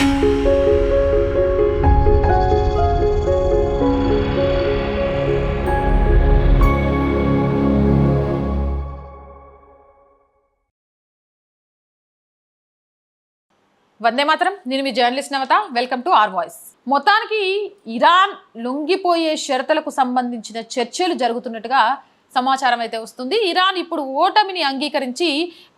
వందే మాత్రం. నేను మీ journalist Navatha. Welcome to R Voice. మొత్తానికి ఇరాన్ లొంగిపోయే షరతులకు సంబంధించిన చర్చలు జరుగుతున్నట్టుగా సమాచారం అయితే వస్తుంది. ఇరాన్ ఇప్పుడు ఓటమిని అంగీకరించి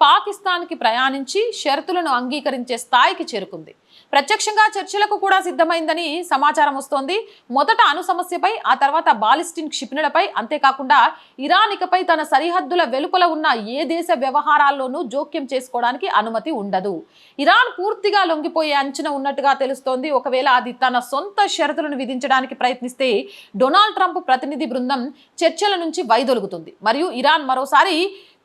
పాకిస్తాన్కి ప్రయాణించి షరతులను అంగీకరించే స్థాయికి చేరుకుంది. ప్రత్యక్షంగా చర్చలకు కూడా సిద్ధమైందని సమాచారం వస్తోంది. మొదట అణు సమస్యపై, ఆ తర్వాత బాలిస్టిక్ క్షిపణులపై, అంతేకాకుండా ఇరాన్ ఇకపై తన సరిహద్దుల వెలుపల ఉన్న ఏ దేశ వ్యవహారాల్లోనూ జోక్యం చేసుకోవడానికి అనుమతి ఉండదు. ఇరాన్ పూర్తిగా లొంగిపోయే అంచనా ఉన్నట్టుగా తెలుస్తోంది. ఒకవేళ అది తన సొంత షరతులను విధించడానికి ప్రయత్నిస్తే డొనాల్డ్ ట్రంప్ ప్రతినిధి బృందం చర్చల నుంచి వైదొలుగుతుంది మరియు ఇరాన్ మరోసారి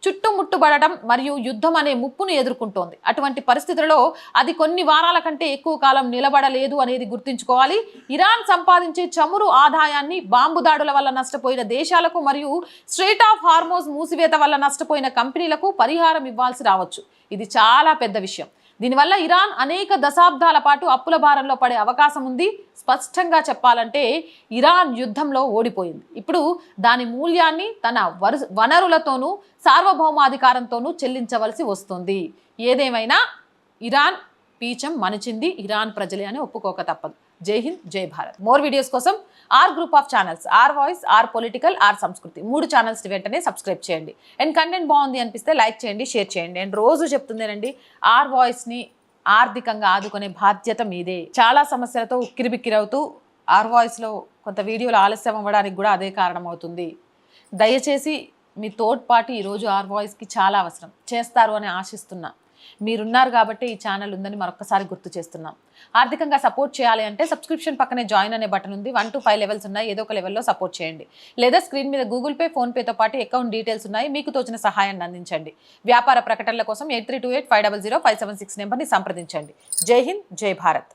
చుట్టుముట్టుబడటం మరియు యుద్ధం అనే ముప్పును ఎదుర్కొంటోంది. అటువంటి పరిస్థితులలో అది కొన్ని వారాల కంటే ఎక్కువ కాలం నిలబడలేదు అనేది గుర్తుంచుకోవాలి. ఇరాన్ సంపాదించే చమురు ఆదాయాన్ని బాంబు దాడుల వల్ల నష్టపోయిన దేశాలకు మరియు స్ట్రెయిట్ ఆఫ్ హార్మోజ్ మూసివేత వల్ల నష్టపోయిన కంపెనీలకు పరిహారం ఇవ్వాల్సి రావచ్చు. ఇది చాలా పెద్ద విషయం. దీనివల్ల ఇరాన్ అనేక దశాబ్దాల పాటు అప్పుల భారంలో పడే అవకాశం ఉంది. స్పష్టంగా చెప్పాలంటే ఇరాన్ యుద్ధంలో ఓడిపోయింది. ఇప్పుడు దాని మూల్యాన్ని తన వనరులతోనూ సార్వభౌమాధికారంతోనూ చెల్లించవలసి వస్తుంది. ఏదేమైనా ఇరాన్ పీచం మనిచింది ఇరాన్ ప్రజలే అని ఒప్పుకోక తప్పదు. జై హింద్, జై భారత్. మోర్ వీడియోస్ కోసం R group of channels, R voice, R political, R Sanskriti 3 channels వెంటనే సబ్స్క్రైబ్ చేయండి. అండ్ కంటెంట్ బాగుంది అనిపిస్తే లైక్ చేయండి, షేర్ చేయండి. అండ్ రోజు చెప్తుందేనండి, ఆర్ వాయిస్ని ఆర్థికంగా ఆదుకునే బాధ్యత మీదే. చాలా సమస్యలతో ఉక్కిరిబిక్కిరవుతూ ఆర్ వాయిస్లో కొంత వీడియోలు ఆలస్యం అవ్వడానికి కూడా అదే కారణం అవుతుంది. దయచేసి మీ తోడ్పాటు ఈరోజు ఆర్ వాయిస్కి చాలా అవసరం. చేస్తారు అని ఆశిస్తున్నా. మీరున్నారు కాబట్టి ఈ ఛానల్ ఉందని మరొకసారి గుర్తు చేస్తున్నాం. ఆర్థికంగా సపోర్ట్ చేయాలి అంటే సబ్స్క్రిప్షన్ పక్కనే జాయిన్ అనే బటన్ ఉంది. 1 to 5 లెవెల్స్ ఉన్నాయి. ఏదో ఒక లెవెల్లో సపోర్ట్ చేయండి. లేదా స్క్రీన్ మీద గూగుల్ పే, ఫోన్పేతో పాటు అకౌంట్ డీటెయిల్స్ ఉన్నాయి. మీకు తోచిన సహాయాన్ని అందించండి. వ్యాపార ప్రకటనల కోసం 8328500576 నెంబర్ని సంప్రదించండి. జై హింద్, జై భారత్.